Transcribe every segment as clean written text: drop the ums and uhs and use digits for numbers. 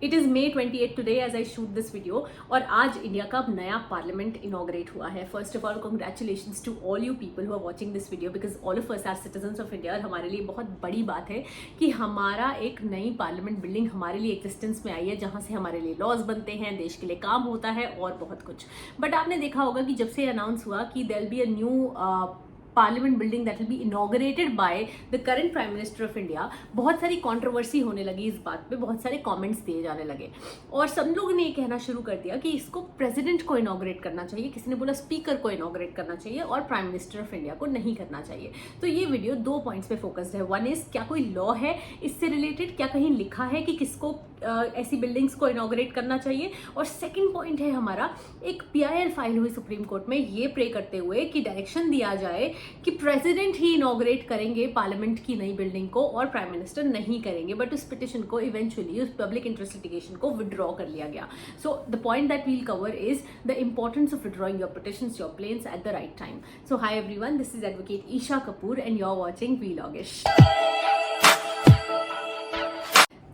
It is May 28 today as I shoot this video और आज India का नया पार्लियामेंट इनॉग्रेट हुआ है। First of all congratulations to all you people who are watching this video because all of us are citizens of India. और हमारे लिए बहुत बड़ी बात है कि हमारा एक नई पार्लियामेंट बिल्डिंग हमारे लिए एग्जिस्टेंस में आई है, जहाँ से हमारे लिए लॉज बनते हैं, देश के लिए काम होता है और बहुत कुछ। बट आपने देखा होगा कि जब से अनाउंस हुआ कि there will be a new parliament building that will be inaugurated by the current prime minister of India, बहुत सारी कंट्रोवर्सी होने लगी इस बात पे, बहुत सारे कमेंट्स दिए जाने लगे और सब लोगों ने ये कहना शुरू कर दिया कि इसको प्रेसिडेंट को इनॉग्रेट करना चाहिए, किसी ने बोला स्पीकर को इनॉग्रेट करना चाहिए और प्राइम मिनिस्टर ऑफ इंडिया को नहीं करना चाहिए। तो ये वीडियो दो पॉइंट्स पे फोकस्ड है। वन इज, क्या कोई लॉ है इससे रिलेटेड, क्या कहीं लिखा है कि किसको ऐसी बिल्डिंग्स को इनॉग्रेट करना चाहिए, और सेकंड पॉइंट है हमारा, एक PIL फाइल हुई सुप्रीम कोर्ट में ये प्रे करते हुए कि डायरेक्शन दिया जाए कि प्रेसिडेंट ही इनॉग्रेट करेंगे पार्लियामेंट की नई बिल्डिंग को और प्राइम मिनिस्टर नहीं करेंगे। बट उस पिटिशन को इवेंचुअली, उस पब्लिक इंटरेस्ट लिटिगेशन को विड्रॉ कर लिया गया। So the point that we'll cover is the importance of withdrawing your petitions, your plans at the right time. So hi everyone, this is advocate Isha Kapoor and you are watching Vlogish.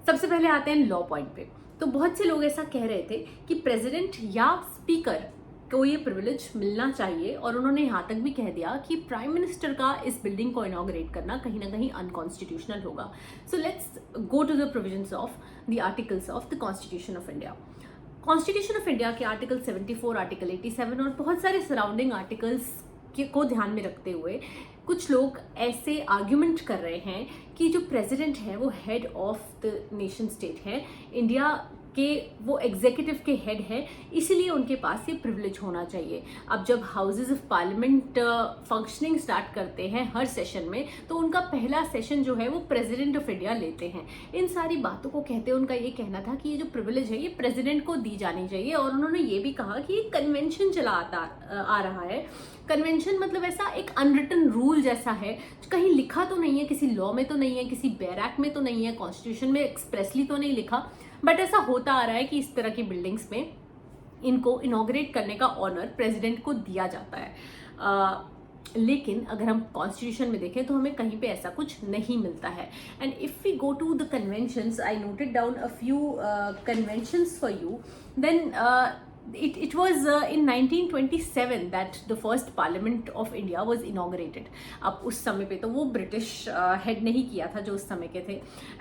सबसे पहले आते हैं law point पे। तो बहुत से लोग ऐसा कह रहे थे कि प्रेसिडेंट या स्पीकर को ये प्रिविलेज मिलना चाहिए, और उन्होंने यहाँ तक भी कह दिया कि प्राइम मिनिस्टर का इस बिल्डिंग को इनॉग्रेट करना कहीं ना कहीं अनकॉन्स्टिट्यूशनल होगा। So let's go to the provisions of the articles of the constitution of India. Constitution of India के आर्टिकल 74, आर्टिकल 87 और बहुत सारे सराउंडिंग आर्टिकल्स को ध्यान में रखते हुए कुछ लोग ऐसे आर्ग्यूमेंट कर रहे हैं कि जो प्रेसिडेंट है वो head of the nation state है, इंडिया के वो एग्जीक्यूटिव के हेड है, इसीलिए उनके पास ये प्रिविलेज होना चाहिए। अब जब houses of parliament functioning start करते हैं हर सेशन में, तो उनका पहला सेशन जो है वो प्रेसिडेंट ऑफ इंडिया लेते हैं। इन सारी बातों को कहते उनका ये कहना था कि ये जो प्रिविलेज है ये प्रेसिडेंट को दी जानी चाहिए, और उन्होंने ये भी कहा कि ये कन्वेंशन चला आ रहा है। कन्वेंशन मतलब ऐसा एक अनरिटन रूल जैसा है, कहीं लिखा तो नहीं है, किसी लॉ में तो नहीं है, किसी बैरक में तो नहीं है, कॉन्स्टिट्यूशन में एक्सप्रेसली तो नहीं लिखा, बट ऐसा होता आ रहा है कि इस तरह की बिल्डिंग्स में इनको इनॉग्रेट करने का ऑनर प्रेसिडेंट को दिया जाता है। लेकिन अगर हम कॉन्स्टिट्यूशन में देखें तो हमें कहीं पे ऐसा कुछ नहीं मिलता है। And if we go to the conventions, I noted down a few conventions for you, then it was in 1927 that the first parliament of India was inaugurated. अब उस समय पे तो वो ब्रिटिश हेड नहीं किया था जो उस समय के थे।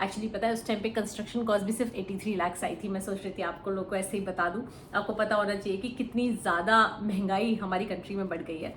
एक्चुअली पता है उस टाइम पे कंस्ट्रक्शन कॉस्ट भी सिर्फ 83 लाख आई थी। मैं सोच रही थी आपको लोग को ऐसे ही बता दूं, आपको पता होना चाहिए कि कितनी ज़्यादा महंगाई हमारी कंट्री में बढ़ गई है।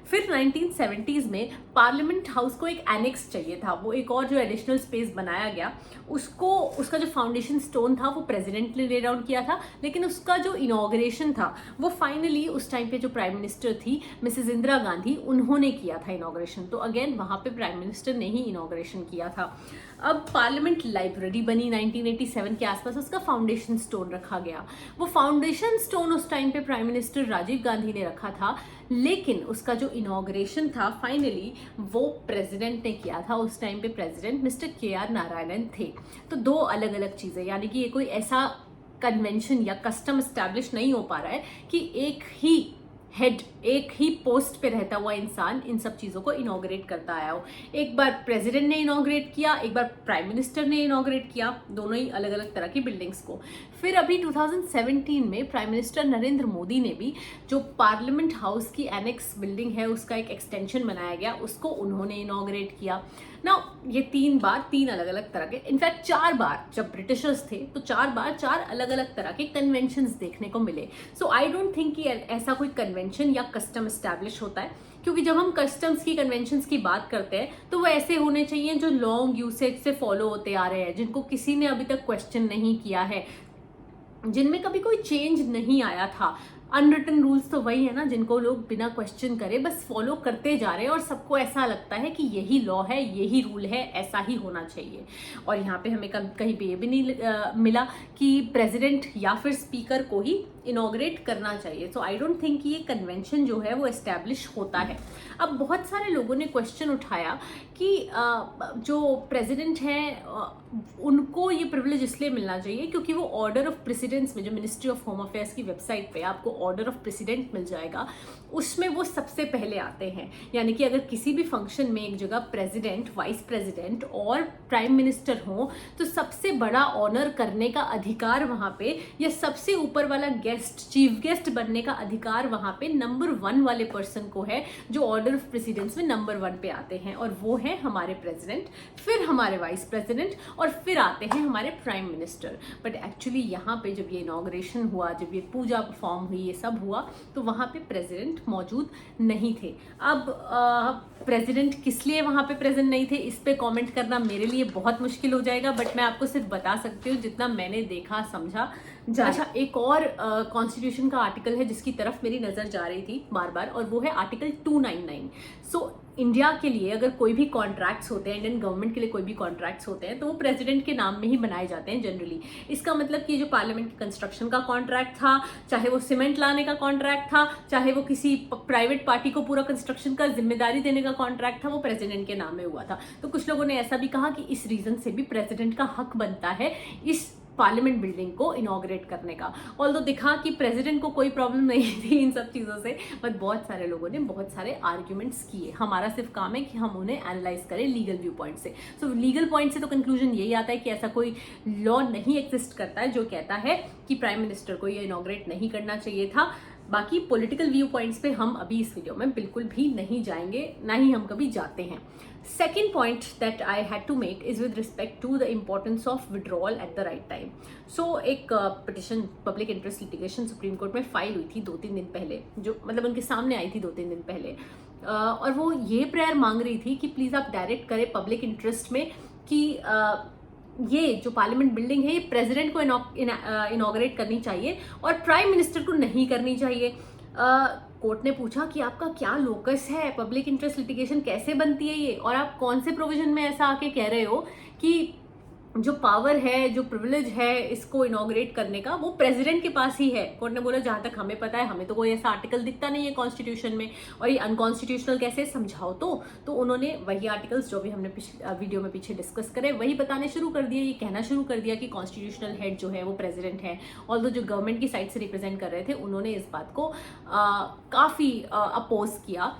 फिर 1970s में पार्लियामेंट हाउस को एक एनेक्स चाहिए था, वो एक और जो एडिशनल स्पेस बनाया गया, उसका जो फाउंडेशन स्टोन था वो प्रेसिडेंट ने ले डाउन किया था, लेकिन उसका जो इनॉग्रेशन था वो फाइनली उस टाइम पे जो प्राइम मिनिस्टर थी मिसेस इंदिरा गांधी, उन्होंने किया था इनॉग्रेशन। तो अगेन वहाँ पे प्राइम मिनिस्टर ने ही इनॉग्रेशन किया था। अब पार्लियामेंट लाइब्रेरी बनी 1987 के आसपास, उसका फाउंडेशन स्टोन रखा गया। वो फाउंडेशन स्टोन उस टाइम पे प्राइम मिनिस्टर राजीव गांधी ने रखा था, लेकिन उसका जो इनॉग्रेशन था फाइनली वो प्रेसिडेंट ने किया था। उस टाइम पे प्रेसिडेंट मिस्टर KR नारायणन थे। तो दो अलग अलग चीज़ें, यानी कि ये कोई ऐसा कन्वेंशन या कस्टम एस्टैब्लिश नहीं हो पा रहा है कि एक ही हेड, एक ही पोस्ट पे रहता हुआ इंसान इन सब चीज़ों को इनॉग्रेट करता आया हो। एक बार प्रेसिडेंट ने इनॉग्रेट किया, एक बार प्राइम मिनिस्टर ने इनॉग्रेट किया, दोनों ही अलग अलग तरह की बिल्डिंग्स को। फिर अभी 2017 में प्राइम मिनिस्टर नरेंद्र मोदी ने भी जो पार्लियामेंट हाउस की एनेक्स बिल्डिंग है उसका एक एक्सटेंशन बनाया गया, उसको उन्होंने इनॉग्रेट किया ना। ये तीन अलग अलग तरह के, इनफैक्ट 4 बार जब ब्रिटिशर्स थे तो 4 बार 4 अलग अलग तरह के कन्वेंशंस देखने को मिले। सो आई डोंट थिंक कि ऐसा कोई कन्वेंशन या कस्टम एस्टैब्लिश होता है, क्योंकि जब हम कस्टम्स की, कन्वेंशंस की बात करते हैं तो वो ऐसे होने चाहिए जो लॉन्ग यूसेज से फॉलो होते आ रहे हैं, जिनको किसी ने अभी तक क्वेश्चन नहीं किया है, जिनमें कभी कोई चेंज नहीं आया था। अनरिटन रूल्स तो वही है ना, जिनको लोग बिना क्वेश्चन करे बस फॉलो करते जा रहे हैं और सबको ऐसा लगता है कि यही लॉ है, यही रूल है, ऐसा ही होना चाहिए। और यहाँ पे हमें कहीं पे ये भी नहीं मिला कि प्रेसिडेंट या फिर स्पीकर को ही इनॉग्रेट करना चाहिए। सो आई डोंट थिंक कि ये कन्वेंशन जो है वो एस्टैब्लिश होता है। अब बहुत सारे लोगों ने क्वेश्चन उठाया कि जो प्रेसिडेंट हैं उनको ये प्रिविलेज इसलिए मिलना चाहिए क्योंकि वो ऑर्डर ऑफ प्रेसिडेंस में, जो मिनिस्ट्री ऑफ होम अफेयर्स की वेबसाइट पे आपको ऑर्डर ऑफ प्रेसिडेंट मिल जाएगा, उसमें वो सबसे पहले आते हैं। यानी कि अगर किसी भी फंक्शन में एक जगह प्रेसिडेंट, वाइस प्रेसिडेंट और प्राइम मिनिस्टर हो तो सबसे बड़ा ऑनर करने का अधिकार वहाँ पे, या सबसे ऊपर वाला गेस्ट, चीफ गेस्ट बनने का अधिकार वहाँ पे नंबर 1 वाले पर्सन को है, जो ऑर्डर ऑफ प्रेसिडेंस में नंबर 1 पे आते हैं, और वो है हमारे प्रेसिडेंट, फिर हमारे वाइस प्रेसिडेंट, और फिर आते हैं हमारे प्राइम मिनिस्टर। बट एक्चुअली यहाँ पे जब ये इनॉग्रेशन हुआ, जब ये पूजा परफॉर्म हुई, ये सब हुआ, तो वहाँ पे प्रेसिडेंट मौजूद नहीं थे। अब प्रेसिडेंट किस लिए वहाँ पे प्रेजेंट नहीं थे, इस पे कमेंट करना मेरे लिए बहुत मुश्किल हो जाएगा, बट मैं आपको सिर्फ बता सकती हूँ जितना मैंने देखा समझा। अच्छा, एक और कॉन्स्टिट्यूशन का आर्टिकल है जिसकी तरफ मेरी नज़र जा रही थी बार बार, और वो है आर्टिकल 299। सो इंडिया के लिए अगर कोई भी कॉन्ट्रैक्ट्स होते हैं, इंडियन गवर्नमेंट के लिए कोई भी कॉन्ट्रैक्ट्स होते हैं, तो वो प्रेसिडेंट के नाम में ही बनाए जाते हैं जनरली। इसका मतलब कि जो पार्लियामेंट के कंस्ट्रक्शन का कॉन्ट्रैक्ट था, चाहे वो सीमेंट लाने का कॉन्ट्रैक्ट था, चाहे वो किसी प्राइवेट पार्टी को पूरा कंस्ट्रक्शन का जिम्मेदारी देने का कॉन्ट्रैक्ट था, वो प्रेसिडेंट के नाम में हुआ था। तो कुछ लोगों ने ऐसा भी कहा कि इस रीजन से भी प्रेसिडेंट का हक बनता है इस पार्लियामेंट बिल्डिंग को इनॉग्रेट करने का। ऑल्दो दिखा कि प्रेसिडेंट को कोई प्रॉब्लम नहीं थी इन सब चीज़ों से, बट बहुत सारे लोगों ने बहुत सारे आर्ग्यूमेंट्स किए। हमारा सिर्फ काम है कि हम उन्हें एनालाइज करें लीगल व्यू पॉइंट से। सो लीगल पॉइंट से तो कंक्लूजन यही आता है कि ऐसा कोई लॉ नहीं एग्जिस्ट करता है जो कहता है कि प्राइम मिनिस्टर को ये इनॉग्रेट नहीं करना चाहिए था। बाकी पॉलिटिकल व्यू पॉइंट्स पे हम अभी इस वीडियो में बिल्कुल भी नहीं जाएंगे, ना ही हम कभी जाते हैं। Second point that I had to make is with respect to the importance of withdrawal at the right time. So एक petition public interest litigation supreme court में फाइल हुई थी 2-3 दिन पहले, जो मतलब उनके सामने आई थी 2-3 दिन पहले, और वो ये प्रेयर मांग रही थी कि प्लीज़ आप डायरेक्ट करें पब्लिक इंटरेस्ट में कि ये जो पार्लियामेंट बिल्डिंग है ये प्रेसिडेंट को इनॉग्रेट करनी चाहिए और प्राइम मिनिस्टर को नहीं करनी चाहिए। कोर्ट ने पूछा कि आपका क्या लोकस है, पब्लिक इंटरेस्ट लिटिगेशन कैसे बनती है ये, और आप कौन से प्रोविजन में ऐसा आके कह रहे हो कि जो पावर है, जो प्रिविलेज है इसको इनॉग्रेट करने का, वो प्रेसिडेंट के पास ही है। कोर्ट ने बोला जहां तक हमें पता है, हमें तो कोई ऐसा आर्टिकल दिखता नहीं है कॉन्स्टिट्यूशन में, और ये अनकॉन्स्टिट्यूशनल कैसे समझाओ। तो उन्होंने वही आर्टिकल्स जो भी हमने वीडियो में पीछे डिस्कस करे वही बताने शुरू कर दिए, ये कहना शुरू कर दिया कि कॉन्स्टिट्यूशनल हेड जो है वो प्रेसिडेंट है। ऑल्दो जो गवर्नमेंट की साइड से रिप्रेजेंट कर रहे थे उन्होंने इस बात को काफ़ी अपोज किया,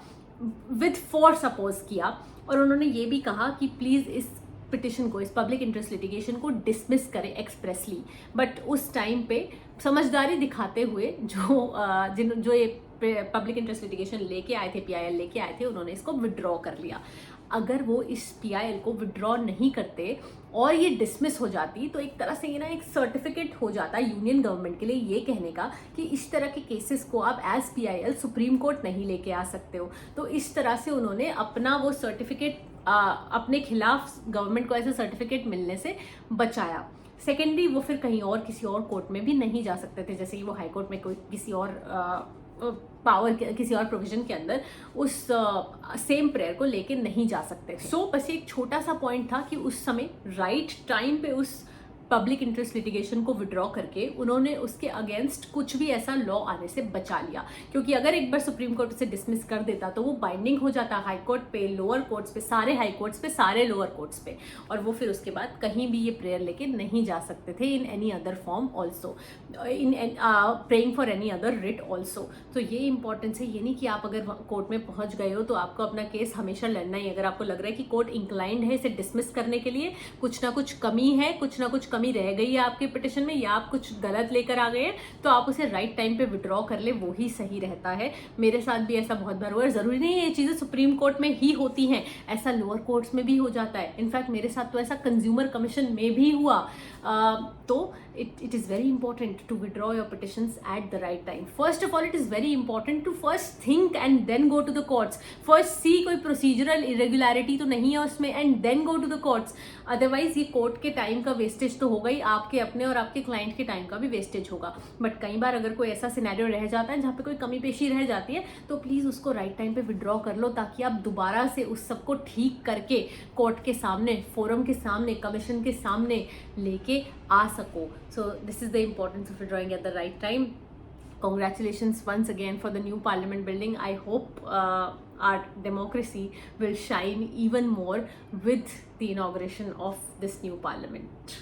विद फोर्स अपोज किया, और उन्होंने ये भी कहा कि प्लीज़ इस पिटिशन को, इस पब्लिक इंटरेस्ट लिटिगेशन को डिसमिस करें एक्सप्रेसली। बट उस टाइम पे समझदारी दिखाते हुए जो ये पब्लिक इंटरेस्ट लिटिगेशन लेके आए थे, PIL लेके आए थे, उन्होंने इसको विड्रॉ कर लिया। अगर वो इस PIL को विड्रॉ नहीं करते और ये डिसमिस हो जाती, तो एक तरह से ये ना एक सर्टिफिकेट हो जाता यूनियन गवर्नमेंट के लिए ये कहने का कि इस तरह के केसेस को आप एज PIL सुप्रीम कोर्ट नहीं लेके आ सकते हो। तो इस तरह से उन्होंने अपना वो सर्टिफिकेट अपने खिलाफ गवर्नमेंट को ऐसे सर्टिफिकेट मिलने से बचाया। सेकेंडली, वो फिर कहीं और किसी और कोर्ट में भी नहीं जा सकते थे, जैसे कि वो हाई कोर्ट में कोई किसी और पावर किसी और प्रोविजन के अंदर उस सेम प्रेयर को लेके नहीं जा सकते थे। सो बस एक छोटा सा पॉइंट था कि उस समय राइट टाइम पे उस पब्लिक इंटरेस्ट लिटिगेशन को विड्रॉ करके उन्होंने उसके अगेंस्ट कुछ भी ऐसा लॉ आने से बचा लिया, क्योंकि अगर एक बार सुप्रीम कोर्ट उसे डिसमिस कर देता तो वो बाइंडिंग हो जाता हाई कोर्ट पे, लोअर कोर्ट्स पे, सारे हाई कोर्ट्स पे, सारे लोअर कोर्ट्स पे, और वो फिर उसके बाद कहीं भी ये प्रेयर लेके नहीं जा सकते थे in any other form also, in praying for any other writ also. तो ये इंपॉर्टेंस है, ये नहीं कि आप अगर कोर्ट में पहुंच गए हो तो आपको अपना केस हमेशा लड़ना ही। अगर आपको लग रहा है कि कोर्ट इंक्लाइंड है इसे डिसमिस करने के लिए, कुछ ना कुछ कमी है, कुछ ना कुछ कमी रह गई है आपके पिटिशन में, या आप कुछ गलत लेकर आ गए हैं, तो आप उसे राइट टाइम पे विड्रॉ कर ले, वो ही सही रहता है। मेरे साथ भी ऐसा बहुत बार हुआ है। जरूरी नहीं है ये चीजें सुप्रीम कोर्ट में ही होती हैं, ऐसा लोअर कोर्ट्स में भी हो जाता है। इनफैक्ट मेरे साथ तो ऐसा कंज्यूमर कमीशन में भी हुआ। तो it is very important to withdraw your petitions at the right time. First of all, it is very important to first think and then go to the courts. First see कोई procedural irregularity तो नहीं है उसमें, and then go to the courts. Otherwise ये court के time का wastage तो होगा ही, आपके अपने और आपके क्लाइंट के टाइम का भी वेस्टेज होगा। बट कई बार अगर कोई ऐसा सिनेरियो रह जाता है जहाँ पे कोई कमी पेशी रह जाती है, तो प्लीज़ उसको राइट टाइम पे विड्रॉ कर लो, ताकि आप दोबारा से उस सबको ठीक करके कोर्ट के सामने, फोरम के सामने, कमीशन के सामने लेके आ सको। So this is the importance of withdrawing at the right time. Congratulations once again for the new parliament building. I hope our democracy will shine even more with the inauguration of this new parliament.